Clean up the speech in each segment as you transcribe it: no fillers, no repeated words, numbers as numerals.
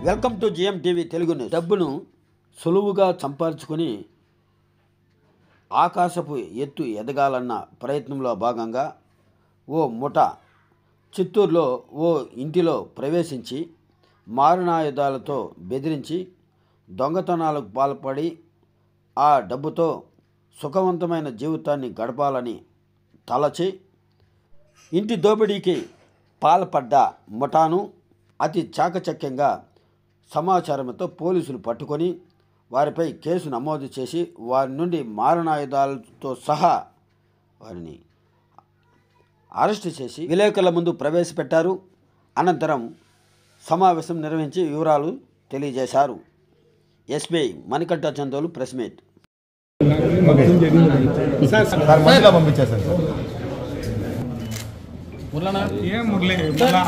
Welcome to GM TV Telugu news. డబ్బును సులువుగా సంపాదించుకొని ఆకాశపు ఎత్తు ఎదగాలన్న ప్రయత్నంలో భాగంగా ఓ ముఠ చిత్తూరులో ఓ ఇంటిలో ప్రవేశించి మారణాయుధాలతో బెదిరించి దొంగతనాలకు పాల్పడి ఆ డబ్బుతో సుఖవంతమైన జీవితాన్ని గడపాలని తలచి ఇంటి దోపిడీకి పాల్పడ్డ ముఠాను అతి చాకచక్యంగా సమాచారంతో పోలీసులు పట్టుకొని వారిపై కేసు నమోదు చేసి వారి నుండి మారణాయుధాలతో సహా వారిని అరెస్టు చేసి విలేకరుల ముందు ప్రవేశపెట్టారు. అనంతరం సమావేశం నిర్వహించి వివరాలు తెలియజేశారు. SP Manikanta Chandolu press meet.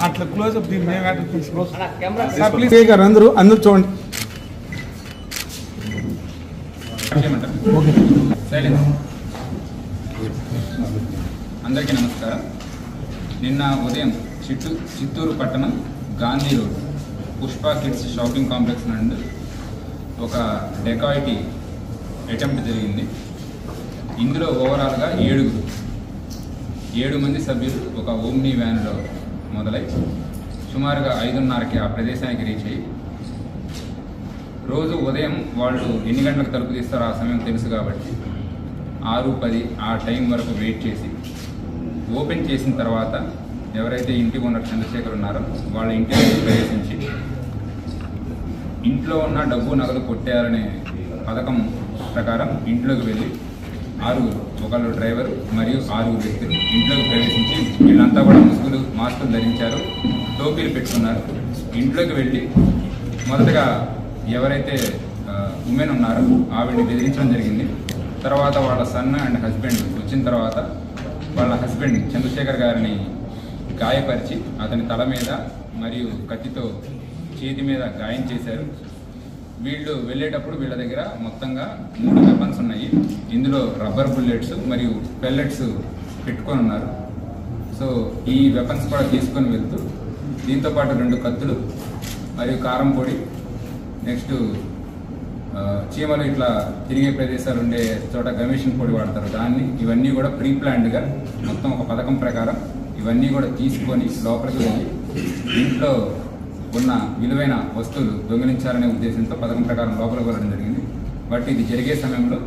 అట్లా క్లోజ్అప్ అందరూ చూడండి. అందరికీ నమస్కారం. నిన్న ఉదయం చిత్తూరు పట్టణం Gandhi road Pushpa kids shopping complex నుండి ఒక డెకాయిటీ అటెంప్ట్ జరిగింది. ఇందులో ఓవరాల్గా 7 మంది సభ్యులు ఒక ఓమ్నీ వ్యాన్లో మొదలై సుమారుగా 5:30కి ఆ ప్రదేశానికి రీచ్ అయ్యి, రోజు ఉదయం వాళ్ళు ఎన్ని గంటలకు తలుపు తీస్తారో ఆ సమయం తెలుసు కాబట్టి 6:10 ఆ టైం వరకు వెయిట్ చేసి ఓపెన్ చేసిన తర్వాత ఎవరైతే ఇంటి ఓనర్ చంద్రశేఖర్ ఉన్నారో వాళ్ళ ఇంటికి ప్రవేశించి ఇంట్లో ఉన్న డబ్బు నగదు కొట్టేయాలనే పథకం ప్రకారం ఇంట్లోకి వెళ్ళి 6 ఒకళ్ళు డ్రైవర్ మరియు 6 వ్యక్తులు ఇంట్లోకి ప్రవేశించి వీళ్ళంతా కూడా మాస్కులు ధరించారు, టోపీలు పెట్టుకున్నారు. ఇంట్లోకి వెళ్ళి మొదటగా ఎవరైతే ఉమెన్ ఉన్నారో ఆవిడని బెదిరించడం జరిగింది. తర్వాత వాళ్ళ సన్ అండ్ హస్బెండ్ వచ్చిన తర్వాత వాళ్ళ హస్బెండ్ చంద్రశేఖర్ గారిని గాయపరిచి అతని తల మీద మరియు కత్తితో చేతి మీద గాయం చేశారు. వీళ్ళు వెళ్ళేటప్పుడు వీళ్ళ దగ్గర మొత్తంగా 3 వెపన్స్ ఉన్నాయి. ఇందులో రబ్బర్ బుల్లెట్స్ మరియు పెల్లెట్స్ పెట్టుకొని ఉన్నారు. సో ఈ వెపన్స్ కూడా తీసుకొని వెళ్తూ దీంతోపాటు 2 కత్తులు మరియు కారం పొడి, నెక్స్ట్ చీమలు ఇట్లా తిరిగే ప్రదేశాలు ఉండే చోట గమేషన్ పొడి వాడతారు దాన్ని, ఇవన్నీ కూడా ప్రీ ప్లాన్డ్గా మొత్తం ఒక పథకం ప్రకారం ఇవన్నీ కూడా తీసుకొని లోపలికి వెళ్ళి ఇంట్లో ఉన్న విలువైన వస్తువులు దొంగిలించాలనే ఉద్దేశంతో పథకం ప్రకారం లోపలికి వెళ్ళడం జరిగింది. బట్ ఇది జరిగే సమయంలో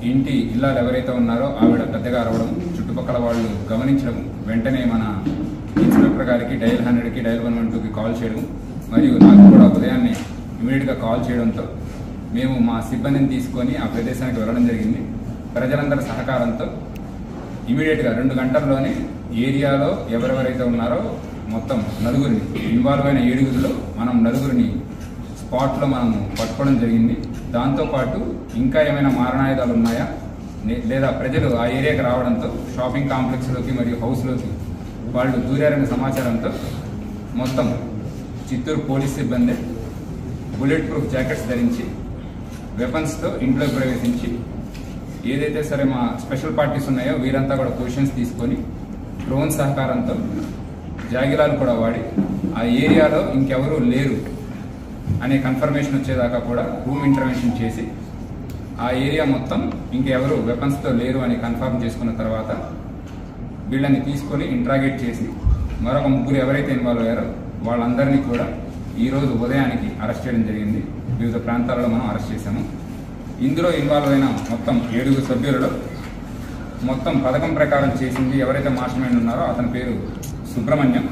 ఇంటి ఇల్లాలు ఎవరైతే ఉన్నారో ఆవిడ పెద్దగా అరవడం, చుట్టుపక్కల వాళ్ళు గమనించడం, వెంటనే మన ఇన్స్పెక్టర్ గారికి డయల్ 100కి డయల్ 112కి కాల్ చేయడం మరియు నాకు కూడా ఉదయాన్నే ఇమీడియట్గా కాల్ చేయడంతో మేము మా సిబ్బందిని తీసుకొని ఆ ప్రదేశానికి వెళ్ళడం జరిగింది. ప్రజలందరి సహకారంతో ఇమీడియట్గా 2 గంటల్లోనే ఏరియాలో ఎవరెవరైతే ఉన్నారో మొత్తం 9 ఇన్వాల్వ్ అయిన 7 మనం 9 స్పాట్లో మనము పట్టుకోవడం జరిగింది. దాంతోపాటు ఇంకా ఏమైనా మారణాయుధాలు ఉన్నాయా లేదా ప్రజలు ఆ ఏరియాకి రావడంతో షాపింగ్ కాంప్లెక్స్లోకి మరియు హౌస్లోకి వాళ్ళు దూరారనే సమాచారంతో మొత్తం చిత్తూరు పోలీస్ సిబ్బంది బుల్లెట్ ప్రూఫ్ జాకెట్స్ ధరించి వెపన్స్తో ఇంట్లోకి ప్రవేశించి ఏదైతే సరే మా స్పెషల్ పార్టీస్ ఉన్నాయో వీరంతా కూడా పొజిషన్స్ తీసుకొని డ్రోన్ సహకారంతో జాగిలాలు కూడా వాడి ఆ ఏరియాలో ఇంకెవరూ లేరు అనే కన్ఫర్మేషన్ వచ్చేదాకా కూడా రూమ్ ఇంటర్వెన్షన్ చేసి ఆ ఏరియా మొత్తం ఇంకెవరు వెపన్స్తో లేరు అని కన్ఫర్మ్ చేసుకున్న తర్వాత వీళ్ళని తీసుకొని ఇంట్రాగేట్ చేసి మరొక 3 ఎవరైతే ఇన్వాల్వ్ అయ్యారో వాళ్ళందరినీ కూడా ఈరోజు ఉదయానికి అరెస్ట్ చేయడం జరిగింది. వివిధ ప్రాంతాలలో మనం అరెస్ట్ చేశాము. ఇందులో ఇన్వాల్వ్ అయిన మొత్తం 7 సభ్యులలో మొత్తం పథకం ప్రకారం చేసింది ఎవరైతే మాస్టర్ మైండ్ ఉన్నారో అతని పేరు సుబ్రహ్మణ్యం.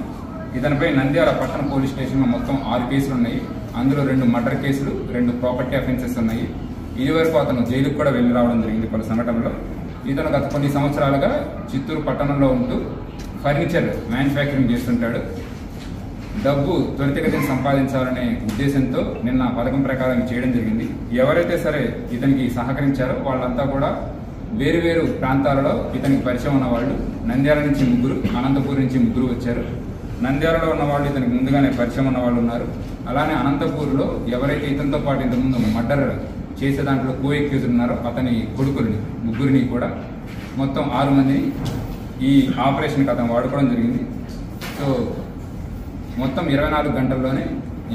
ఇతనిపై నంద్యాల పట్టణ పోలీస్ స్టేషన్లో మొత్తం 6 కేసులు ఉన్నాయి. అందులో 2 మర్డర్ కేసులు, 2 ప్రాపర్టీ అఫెన్సెస్ ఉన్నాయి. ఇది వరకు అతను జైలుకు కూడా వెళ్ళి రావడం జరిగింది పలు సంఘటనలో. ఇతను గత కొన్ని సంవత్సరాలుగా చిత్తూరు పట్టణంలో ఉంటూ ఫర్నిచర్ మ్యానుఫ్యాక్చరింగ్ చేస్తుంటాడు. డబ్బు త్వరితగతిని సంపాదించాలనే ఉద్దేశంతో నిన్న పథకం ప్రకారం చేయడం జరిగింది. ఎవరైతే సరే ఇతనికి సహకరించారో వాళ్ళంతా కూడా వేరు ప్రాంతాలలో ఇతనికి పరిచయం ఉన్న వాళ్ళు. నంద్యాల నుంచి 3, అనంతపూర్ నుంచి 3 వచ్చారు. నంద్యాలలో ఉన్న వాళ్ళు ఇతనికి ముందుగానే పరిచయం ఉన్న వాళ్ళు ఉన్నారు. అలానే అనంతపూర్లో ఎవరైతే ఇతనితో పాటు ఇంతకుముందు మర్డర్ చేసే దాంట్లో కో ఎక్యూజ్ ఉన్నారో అతని కొడుకుల్ని 3 కూడా మొత్తం 6 మందిని ఈ ఆపరేషన్కి అతను వాడుకోవడం జరిగింది. సో మొత్తం 24 గంటల్లోనే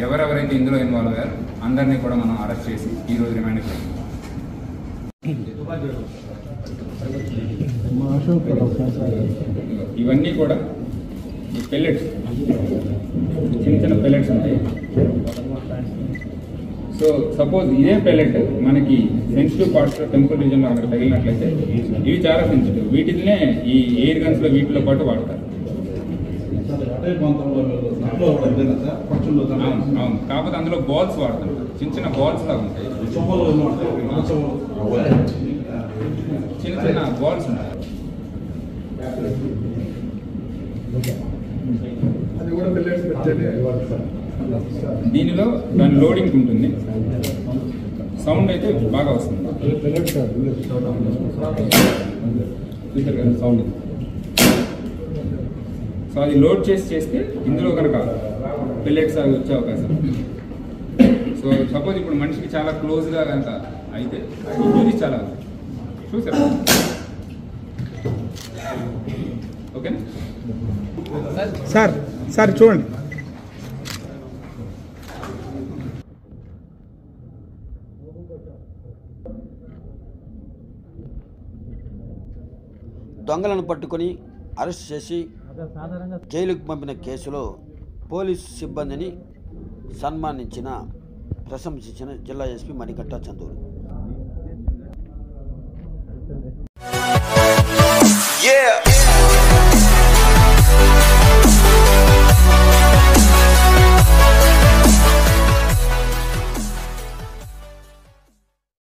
ఎవరెవరైతే ఇందులో ఇన్వాల్వ్ అయ్యారో అందరినీ కూడా మనం అరెస్ట్ చేసి ఈరోజు రిమాండ్ చేయాలి. ఇవన్నీ కూడా ఈ పెల్లెట్స్, చిన్న చిన్న పెల్లెట్స్ ఉంటాయి. సో సపోజ్ ఇదే పెల్లెట్ మనకి సెన్సిటివ్ పార్ట్స్ టెంపుల్ రీజన్లో అక్కడ తగిలినట్లయితే ఇవి చాలా సెన్సిటివ్. వీటినే ఈ ఎయిర్ గన్స్లో వీటితో పాటు వాడతారు. అవును, కాకపోతే అందులో బాల్స్ వాడుతుంటారు, చిన్న చిన్న బాల్స్ లాగా ఉంటాయి, చిన్న చిన్న బాల్స్ ఉంటాయి. దీనిలో దాని లోడింగ్ ఉంటుంది, సౌండ్ అయితే బాగా వస్తుంది. సౌండ్ సో అది లోడ్ చేస్తే ఇందులో కనుక పెల్లెట్స్ అవి వచ్చే అవకాశం. సో సపోజ్ ఇప్పుడు మనిషికి చాలా క్లోజ్గా కనుక అయితే ఇంజురీస్ చాలా చూసారు. ఓకేనా సార్ చూడండి. దొంగలను పట్టుకొని అరెస్ట్ చేసి జైలుకు పంపిన కేసులో పోలీసు సిబ్బందిని సన్మానించిన ప్రశంసించిన జిల్లా ఎస్పీ మణికంఠ చందూరు.